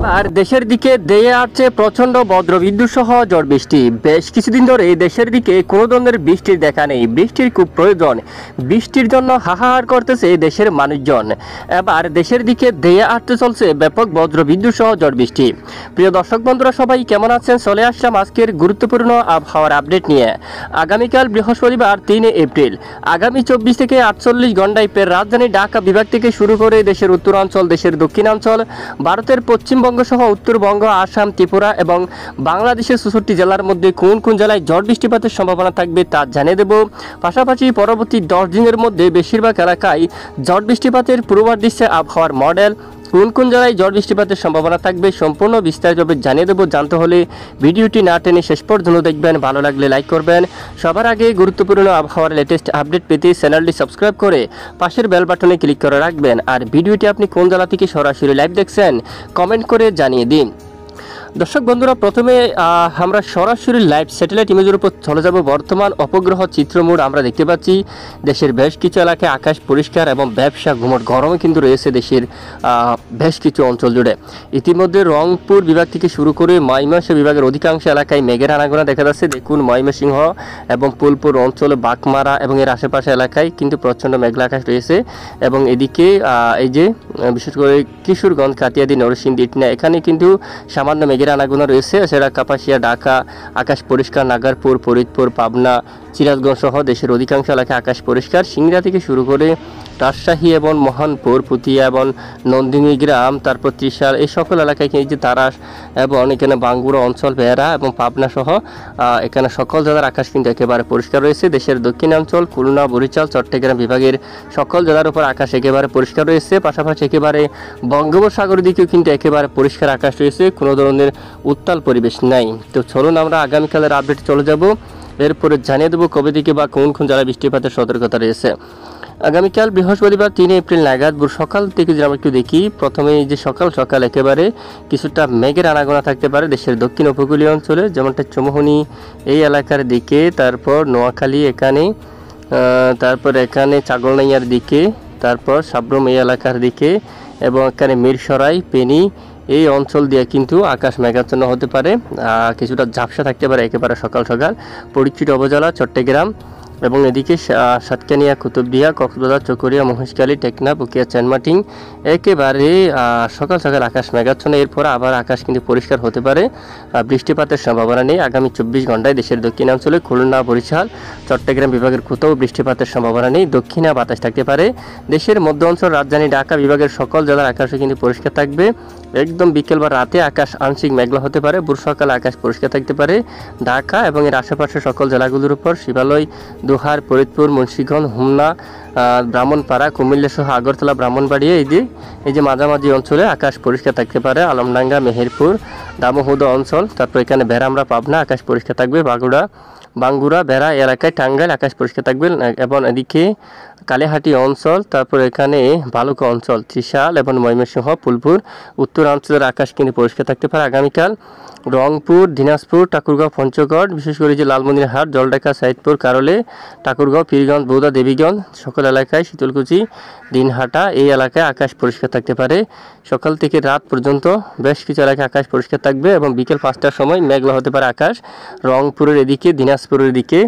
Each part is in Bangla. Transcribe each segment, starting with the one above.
এবার দেশের দিকে ধেয়ে আসছে প্রচণ্ড বজ্রবিদ্যুৎ সহ ঝড় বৃষ্টি। বেশ কিছুদিন ধরে দেশের দিকে কোনো ধরনের বৃষ্টির দেখা নেই। বৃষ্টির খুব প্রয়োজন, বৃষ্টির জন্য হাহাকার করতেছে দেশের মানুষজন। এবার দেশের দিকে ধেয়ে আসতে চলছে ব্যাপক বজ্রবিদ্যুৎ সহ ঝড় বৃষ্টি। প্রিয় দর্শক বন্ধুরা, সবাই কেমন আছেন? চলে আসলাম আজকের গুরুত্বপূর্ণ আবহাওয়ার আপডেট নিয়ে। আগামীকাল বৃহস্পতিবার 3 এপ্রিল আগামী 24 থেকে 48 ঘন্টায় রাজধানী ঢাকা বিভাগ থেকে শুরু করে দেশের উত্তরাঞ্চল, দেশের দক্ষিণাঞ্চল, ভারতের পশ্চিমবঙ্গ সহ উত্তরবঙ্গ, আসাম, ত্রিপুরা এবং বাংলাদেশের 64 জেলার মধ্যে কোন কোন জেলায় ঝড় বৃষ্টিপাতের সম্ভাবনা থাকবে তা জানিয়ে দেব। পাশাপাশি পরবর্তী 10 দিনের মধ্যে বেশিরভাগ এলাকায় ঝড় বৃষ্টিপাতের পূর্বাভাস দিচ্ছে আবহাওয়ার মডেল। কোন কোন জেলায় ঝড় বৃষ্টিপাতের সম্ভাবনা থাকবে সম্পূর্ণ বিস্তারিতভাবে জানিয়ে দেবো। জানতে হলে ভিডিওটি না টেনে শেষ পর্যন্ত দেখবেন। ভালো লাগলে লাইক করবেন। সবার আগে গুরুত্বপূর্ণ আবহাওয়ার লেটেস্ট আপডেট পেতে চ্যানেলটি সাবস্ক্রাইব করে পাশের বেল বাটনে ক্লিক করে রাখবেন। আর ভিডিওটি আপনি কোন জেলা থেকে সরাসরি লাইভ দেখছেন কমেন্ট করে জানিয়ে দিন। দর্শক বন্ধুরা, প্রথমে আমরা সরাসরি লাইভ স্যাটেলাইট ইমেজের উপর চলে যাব। বর্তমান উপগ্রহ চিত্রমোড আমরা দেখতে পাচ্ছি দেশের বেশ কিছু এলাকায় আকাশ পরিষ্কার এবং ব্যবসা ঘুমট গরমে কিন্তু রয়েছে দেশের বেশ কিছু অঞ্চল জুড়ে। ইতিমধ্যে রংপুর বিভাগ থেকে শুরু করে ময়মনসিংহ বিভাগের অধিকাংশ এলাকায় মেঘের আনাগোনা দেখা যাচ্ছে। দেখুন, ময়মনসিংহ এবং ফুলপুর অঞ্চলে বাঘমারা এবং এর আশেপাশে এলাকায় কিন্তু প্রচণ্ড মেঘলা আকাশ রয়েছে। এবং এদিকে এই যে বিশেষ করে কিশোরগঞ্জ, কাতিয়াদি, নরসিংদী, ইটনা এখানে কিন্তু সামান্য মেঘের আনাগোনা রয়েছে। এছাড়া কাপাসিয়া, ঢাকা আকাশ পরিষ্কার, নাগারপুর, ফরিদপুর, পাবনা, সিরাজগঞ্জ সহ দেশের অধিকাংশ এলাকায় আকাশ পরিষ্কার। সিংড়া থেকে শুরু করে রাজশাহী এবং মোহনপুর, পুতিয়া এবং নন্দিনী গ্রাম, তারপর ত্রিশাল, এই সকল এলাকায় কিন্তু তারাস এবং এখানে বাঙ্গুড়া অঞ্চল, বেহারা এবং পাবনা সহ এখানে সকল জেলার আকাশ কিন্তু একেবারে পরিষ্কার রয়েছে। দেশের দক্ষিণাঞ্চল খুলনা, বরিশাল, চট্টগ্রাম বিভাগের সকল জেলার উপর আকাশ একেবারে পরিষ্কার রয়েছে। পাশাপাশি একেবারে বঙ্গোপসাগরের দিকেও কিন্তু একেবারে পরিষ্কার আকাশ রয়েছে, কোনো ধরনের উত্তাল পরিবেশ নাই। তো চলুন আমরা আগামীকালের আপডেট চলে যাব। এরপরে জানিয়ে দেবো কবে থেকে বা কোন কোন জেলায় বৃষ্টিপাতের সতর্কতা রয়েছে। আগামীকাল বৃহস্পতিবার 3 এপ্রিল নাগাদ সকাল থেকে যদি আমরা একটু দেখি, প্রথমে যে সকাল সকাল একেবারে কিছুটা মেঘের আনাগোনা থাকতে পারে দেশের দক্ষিণ উপকূলীয় অঞ্চলে, যেমনটা চৌমুহনী এই এলাকার দিকে, তারপর নোয়াখালী এখানে, তারপর এখানে চাগলনাইয়ার দিকে, তারপর সাবরুম এই এলাকার দিকে এবং এখানে মিরসরাই, ফেনী এই অঞ্চল দিয়ে কিন্তু আকাশ মেঘাচ্ছন্ন হতে পারে। কিছুটা ঝাপসা থাকতে পারে একেবারে সকাল সকাল পরিচিত উপজেলা চট্টগ্রাম এবং এদিকে সাতকানিয়া, কুতুবদিয়া, কক্সবাজার, চকরিয়া, মহেশখালী, টেকনাফ, উকিয়া, চানমাটিং একেবারে সকাল সকাল আকাশ মেঘাচ্ছন্ন। এরপর আবার আকাশ কিন্তু পরিষ্কার হতে পারে, বৃষ্টিপাতের সম্ভাবনা নেই। আগামী 24 ঘন্টায় দেশের দক্ষিণাঞ্চলে খুলনা, বরিশাল, চট্টগ্রাম বিভাগের কোথাও বৃষ্টিপাতের সম্ভাবনা নেই। দক্ষিণা বাতাস থাকতে পারে। দেশের মধ্য অঞ্চল, রাজধানী ঢাকা বিভাগের সকল জেলার আকাশে কিন্তু পরিষ্কার থাকবে। একদম বিকেল বা রাতে আকাশ আংশিক মেঘলা হতে পারে। সকালে আকাশ পরিষ্কার থাকতে পারে ঢাকা এবং এর আশেপাশের সকল জেলাগুলোর উপর। শিবালয়, দোহার, ফরিদপুর, মুন্সিগঞ্জ, হোমনা, ব্রাহ্মণপাড়া, কুমিল্লা সহ আগরতলা, ব্রাহ্মণবাড়িয়া এই যে মাঝামাঝি অঞ্চলে আকাশ পরিষ্কার থাকতে পারে। আলমডাঙ্গা, মেহেরপুর, দামোহদ অঞ্চল, তারপর এখানে বেড়ামরা, পাবনা আকাশ পরিষ্কার থাকবে। বাঙ্গুড়া, বেড়া এলাকায় টাঙ্গাইল আকাশ পরিষ্কার থাকবে এবং এদিকে কালেহাটি অঞ্চল, তারপর এখানে বালুকা অঞ্চল, ত্রিশাল এবং ময়মনসিংহ, ফুলপুর উত্তরাঞ্চলের আকাশ কিন্তু পরিষ্কার থাকতে পারে। আগামীকাল রংপুর, দিনাজপুর, ঠাকুরগাঁও, পঞ্চগড়, বিশেষ করে যে লালমনিরহাট, জলঢাকা, সাইদপুর, কারলে, ঠাকুরগাঁও, পীরগঞ্জ, বৌদ্ধা, দেবীগঞ্জ সকল এলাকায়, শীতলকুচি, দিনহাটা এই এলাকায় আকাশ পরিষ্কার থাকতে পারে। সকাল থেকে রাত পর্যন্ত বেশ কিছু এলাকায় আকাশ পরিষ্কার থাকবে এবং বিকেল 5টার সময় মেঘলা হতে পারে আকাশ। রংপুরের এদিকে, দিনাজপুরের দিকে,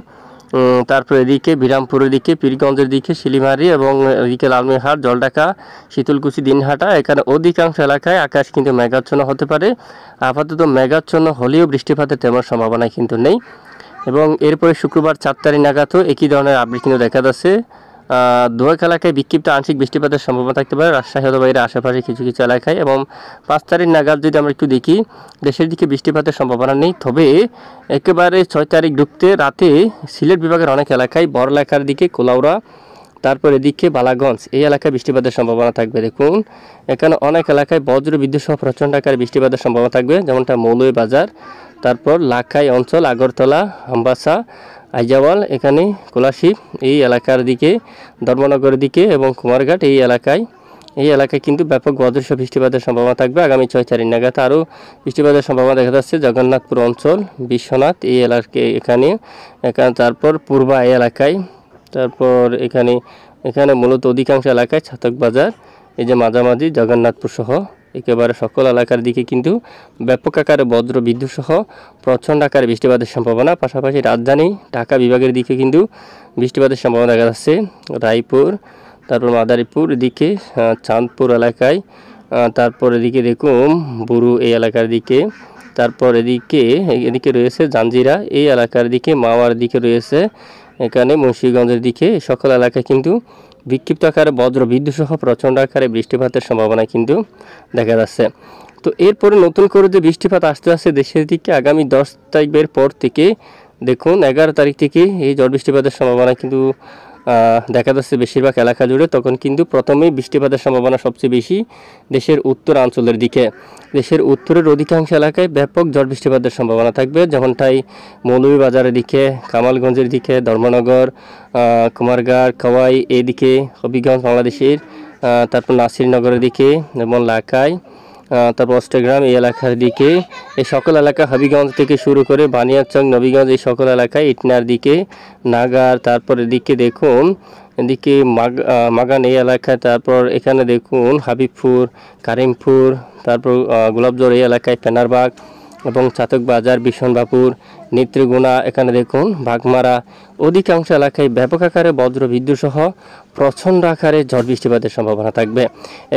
তারপর এদিকে বিরামপুরের দিকে, পীরগঞ্জের দিকে, শিলিমারি এবং এদিকে লালমনিরহাট, জলঢাকা, শীতলকুচি, দিনহাটা এখানে অধিকাংশ এলাকায় আকাশ কিন্তু মেঘাচ্ছন্ন হতে পারে। আপাতত মেঘাচ্ছন্ন হলেও বৃষ্টিপাতের তেমন সম্ভাবনা কিন্তু নেই। এবং এরপরে শুক্রবার 4 তারিখ নাগাদও একই ধরনের আপডেট কিন্তু দেখা যাচ্ছে। দোয়াক এলাকায় বিক্ষিপ্ত আংশিক বৃষ্টিপাতের সম্ভাবনা থাকতে পারে রাজশাহী অথবা এর আশেপাশে কিছু কিছু এলাকায়। এবং 5 তারিখ নাগাদ যদি আমরা একটু দেখি, দেশের দিকে বৃষ্টিপাতের সম্ভাবনা নেই। তবে একেবারে 6 তারিখ ঢুকতে রাতে সিলেট বিভাগের অনেক এলাকায়, বড়লেখার দিকে, কোলাউড়া, তারপর এদিকে বালাগঞ্জ এই এলাকায় বৃষ্টিপাতের সম্ভাবনা থাকবে। দেখুন, এখানে অনেক এলাকায় বজ্র বিদ্যুৎ সহ প্রচণ্ড আকারে বৃষ্টিপাতের সম্ভাবনা থাকবে, যেমনটা মৌলভীবাজার, তারপর লাখাই অঞ্চল, আগরতলা, হামবাসা, আইজাওয়াল, এখানে কোলাশিব এই এলাকার দিকে, ধর্মনগরের দিকে এবং কুমারঘাট এই এলাকায় কিন্তু ব্যাপক বজ্রসহ বৃষ্টিপাতের সম্ভাবনা থাকবে। আগামী 6 তারিখ নাগাদ আরও বৃষ্টিপাতের সম্ভাবনা দেখা যাচ্ছে। জগন্নাথপুর অঞ্চল, বিশ্বনাথ এই এলাকায় এখানে, তারপর পূর্বা এই এলাকায়, তারপর এখানে মূলত অধিকাংশ এলাকায় ছাতক বাজার, এই যে মাঝামাঝি জগন্নাথপুর সহ একেবারে সকল এলাকার দিকে কিন্তু ব্যাপক আকারে বজ্র বিদ্যুৎ সহ প্রচণ্ড আকারে বৃষ্টিপাতের সম্ভাবনা। পাশাপাশি রাজধানী ঢাকা বিভাগের দিকে কিন্তু বৃষ্টিপাতের সম্ভাবনা দেখা যাচ্ছে। রায়পুর, তারপর মাদারীপুর এদিকে, চাঁদপুর এলাকায়, তারপর এদিকে দেখুন বুরু এই এলাকার দিকে, তারপর এদিকে রয়েছে জাঞ্জিরা এই এলাকার দিকে, মাওয়ার দিকে রয়েছে এখানে মুন্সিগঞ্জের দিকে। সকল এলাকায় কিন্তু বিক্ষিপ্ত আকারে বজ্র বিদ্যুৎ সহ প্রচণ্ড আকারে বৃষ্টিপাতের সম্ভাবনা কিন্তু দেখা যাচ্ছে। তো এরপরে নতুন করে যে বৃষ্টিপাত আসতে আসছে দেশের দিকে আগামী 10 তারিখের পর থেকে দেখুন 11 তারিখ থেকে এই ঝড় বৃষ্টিপাতের সম্ভাবনা কিন্তু দেখা যাচ্ছে বেশিরভাগ এলাকা জুড়ে। তখন কিন্তু প্রথমেই বৃষ্টিপাতের সম্ভাবনা সবচেয়ে বেশি দেশের উত্তরাঞ্চলের দিকে। দেশের উত্তরের অধিকাংশ এলাকায় ব্যাপক ঝড় বৃষ্টিপাতের সম্ভাবনা থাকবে, যেমনটাই মৌলভীবাজারের দিকে, কামালগঞ্জের দিকে, ধর্মনগর, কুমারঘাট, খোয়াই এদিকে, হবিগঞ্জ বাংলাদেশের, তারপর নাসিরনগরের দিকে এবং লাখাই, তারপর অষ্টগ্রাম এই এলাকার দিকে, এই সকল এলাকা হবিগঞ্জ থেকে শুরু করে বানিয়াচং, নবীগঞ্জ এই সকল এলাকায়, ইটনার দিকে, নাগার, তারপর এদিকে দেখুন এদিকে মাগান এই এলাকায়, তারপর এখানে দেখুন হাবিবপুর, কারিমপুর, তারপর গোলাপজোড় এই এলাকায়, পেনারবাগ এবং চাতক বাজার, বিশনবাপুর, নেত্রীগুনা, এখানে দেখুন বাগমারা, অধিকাংশ এলাকায় ব্যাপক আকারে বজ্র বিদ্যুৎ সহ প্রচণ্ড আকারে ঝড় বৃষ্টিপাতের সম্ভাবনা থাকবে।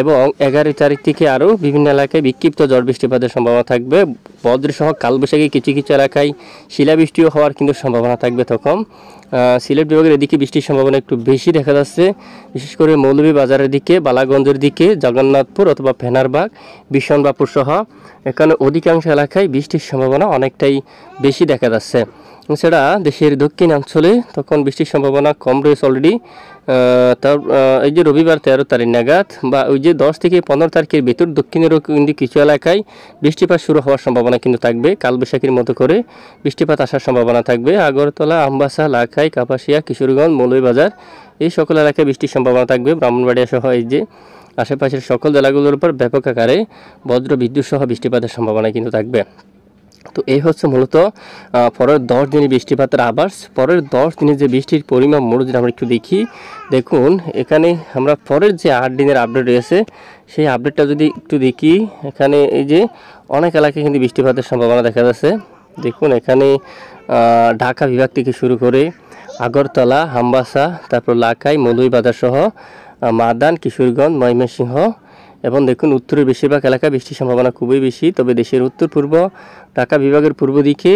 এবং 11 তারিখ থেকে আরও বিভিন্ন এলাকায় বিক্ষিপ্ত ঝড় বৃষ্টিপাতের সম্ভাবনা থাকবে। বজ্র সহ কালবৈশাখী কিছু কিছু এলাকায় শিলাবৃষ্টিও হওয়ার কিন্তু সম্ভাবনা থাকবে। তখন সিলেট বিভাগের এদিকে বৃষ্টির সম্ভাবনা একটু বেশি দেখা যাচ্ছে, বিশেষ করে মৌলভীবাজারের দিকে, বালাগঞ্জের দিকে, জগন্নাথপুর অথবা ফেনারবাগ, বিশনবাপুর সহ এখানে অধিকাংশ এলাকায় বৃষ্টির সম্ভাবনা অনেকটাই বেশি দেখা যাচ্ছে। এছাড়া দেশের দক্ষিণাঞ্চলে তখন বৃষ্টির সম্ভাবনা কম রয়েছে অলরেডি। তার এই যে রবিবার 13 তারিখ নাগাদ বা ওই যে 10 থেকে 15 তারিখের ভেতর দক্ষিণেরও কিন্তু কিছু এলাকায় বৃষ্টিপাত শুরু হওয়ার সম্ভাবনা কিন্তু থাকবে। কালবৈশাখীর মতো করে বৃষ্টিপাত আসার সম্ভাবনা থাকবে। আগরতলা, আমবাসা, লাখাই, কাপাসিয়া, কিশোরগঞ্জ, মৌলভীবাজার এই সকল এলাকায় বৃষ্টির সম্ভাবনা থাকবে। ব্রাহ্মণবাড়িয়া সহ এই যে আশেপাশের সকল জেলাগুলোর উপর ব্যাপক আকারে বজ্র বিদ্যুৎ সহ বৃষ্টিপাতের সম্ভাবনা কিন্তু থাকবে। তো এই হচ্ছে মূলত পরের 10 দিনের বৃষ্টিপাতের আভাস। পরের 10 দিনের যে বৃষ্টির পরিমাণ মোট যদি আমরা একটু দেখি, দেখুন এখানে আমরা পরের যে 8 দিনের আপডেট রয়েছে সেই আপডেটটা যদি একটু দেখি, এখানে এই যে অনেক এলাকায় কিন্তু বৃষ্টিপাতের সম্ভাবনা দেখা যাচ্ছে। দেখুন এখানে ঢাকা বিভাগ থেকে শুরু করে আগরতলা, আমবাসা, তারপর লাখাই, মৌলভীবাজার সহ মাদান, কিশোরগঞ্জ, ময়মনসিংহ এবং দেখুন উত্তরের বেশিরভাগ এলাকায় বৃষ্টির সম্ভাবনা খুবই বেশি। তবে দেশের উত্তর পূর্ব ঢাকা বিভাগের পূর্ব দিকে,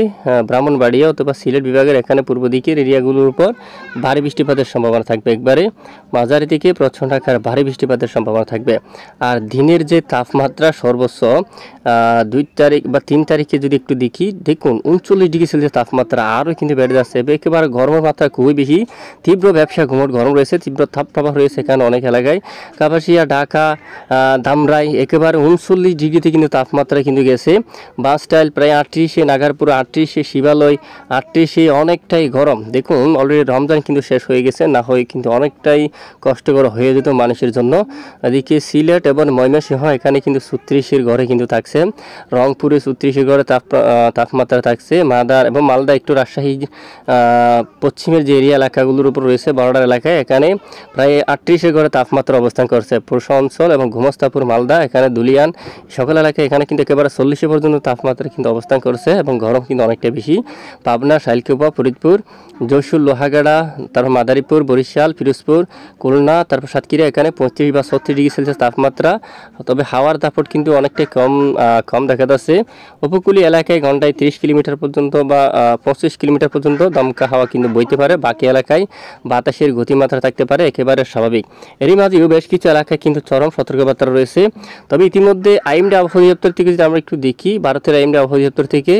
ব্রাহ্মণবাড়িয়া অথবা সিলেট বিভাগের এখানে পূর্ব দিকের এরিয়াগুলোর উপর ভারী বৃষ্টিপাতের সম্ভাবনা থাকবে। একবারে মাঝারি থেকে প্রচণ্ড আকারে ভারী বৃষ্টিপাতের সম্ভাবনা থাকবে। আর দিনের যে তাপমাত্রা সর্বোচ্চ 2 তারিখ বা 3 তারিখে যদি একটু দেখি, দেখুন 39 ডিগ্রি সেলসিয়াস তাপমাত্রা আরও কিন্তু বেড়ে যাচ্ছে। একেবারে গরমের মাত্রা খুবই বেশি, তীব্র ব্যবসা ঘুমট গরম রয়েছে, তীব্র তাপপ্রবাহ রয়েছে এখানে অনেক এলাকায়। কাপাসিয়া, ঢাকা, ধামরাই একেবারে 39 ডিগ্রিতে কিন্তু তাপমাত্রা কিন্তু গেছে। বাসটাইল প্রায় 38, নাগারপুর 38, শিবালয় 38, অনেকটাই গরম। দেখুন অলরেডি রমজান কিন্তু শেষ হয়ে গেছে, না হয়ে কিন্তু অনেকটাই কষ্টকর হয়ে যেত মানুষের জন্য। এদিকে সিলেট এবং ময়মনসিংহ এখানে কিন্তু 36-এর ঘরে কিন্তু থাকছে। রংপুরে 36-এর ঘরে তাপমাত্রা থাকছে। মাদার এবং মালদা একটু রাজশাহী পশ্চিমের যে এরিয়া এলাকাগুলোর উপর রয়েছে বর্ডার এলাকায়, এখানে প্রায় 38-এর ঘরে তাপমাত্রা অবস্থান করছে। পুরুষ অঞ্চল এবং ঘুমস্তাপুর, মালদা, এখানে দুলিয়ান সকল এলাকায় এখানে কিন্তু একেবারে 40 পর্যন্ত তাপমাত্রা কিন্তু অবস্থান করছে এবং গরম কিন্তু অনেকটা বেশি। পাবনা, শাইলকুপা, ফরিদপুর, যশোর, লোহাগাড়া, তারপর মাদারীপুর, বরিশাল, ফিরোজপুর, খুলনা, তারপর সাতক্ষীরা এখানে 35 বা 36 ডিগ্রি সেলসিয়াস তাপমাত্রা। তবে হাওয়ার দাপট কিন্তু অনেকটাই কম দেখা যাচ্ছে। উপকূলীয় এলাকায় ঘন্টায় 30 কিলোমিটার পর্যন্ত বা 25 কিলোমিটার পর্যন্ত দমকা হাওয়া কিন্তু বইতে পারে। বাকি এলাকায় বাতাসের গতিমাত্রা থাকতে পারে একেবারে স্বাভাবিক। এরই মাঝেও বেশ কিছু এলাকায় কিন্তু চরম সতর্কবার্তা রয়েছে। তবে ইতিমধ্যে আইএমডি আবহাওয়া অধিদপ্তর থেকে যদি আমরা একটু দেখি, ভারতের আইএমডি আবহাওয়া অধিদপ্তর থেকে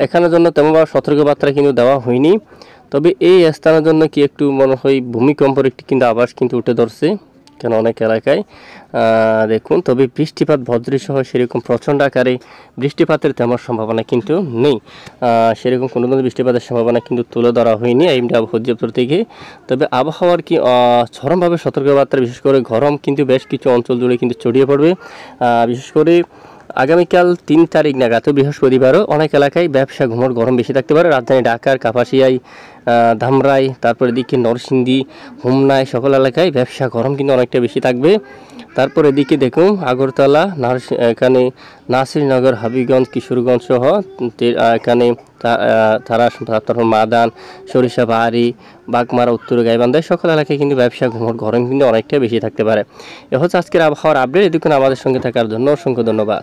এখানের জন্য তেমনভাবে সতর্কবার্তা কিন্তু দেওয়া হয়নি। তবে এই স্থানের জন্য কি একটু মনে হয় ভূমিকম্পের একটি কিন্তু আভাস কিন্তু উঠে ধরছে কেন অনেক এলাকায়। দেখুন তবে বৃষ্টিপাত বজ্রসহ সেরকম প্রচণ্ড আকারে বৃষ্টিপাতের তেমন সম্ভাবনা কিন্তু নেই। সেরকম কোনো ধরনের বৃষ্টিপাতের সম্ভাবনা কিন্তু তুলে ধরা হয়নি আইএমডি আবহাওয়া অধিদপ্তর থেকে। তবে আবহাওয়ার কি চরমভাবে সতর্কবার্তা, বিশেষ করে গরম কিন্তু বেশ কিছু অঞ্চল জুড়ে কিন্তু ছড়িয়ে পড়বে। বিশেষ করে আগামীকাল 3 তারিখ নাগাদ বৃহস্পতিবারও অনেক এলাকায় ব্যবসা ঘুমোর গরম বেশি থাকতে পারে। রাজধানী ঢাকার কাপাসিয়ায়, ধামরাই, তারপরে এদিকে নরসিংদী, হোমনায় সকল এলাকায় ব্যবসা গরম কিন্তু অনেকটা বেশি থাকবে। তারপর এদিকে দেখুন আগরতলা, এখানে নাসিরনগর, হাবিগঞ্জ, কিশোরগঞ্জ সহ এখানে তারপর মাদান, সরিষাবাড়ি, বাগমারা, উত্তর গাইবান্ধায় সকল এলাকায় কিন্তু ব্যবসা ঘুমোর গরম কিন্তু অনেকটা বেশি থাকতে পারে। এ হচ্ছে আজকের আবহাওয়ার আপডেট। এদিকে আমাদের সঙ্গে থাকার জন্য অসংখ্য ধন্যবাদ।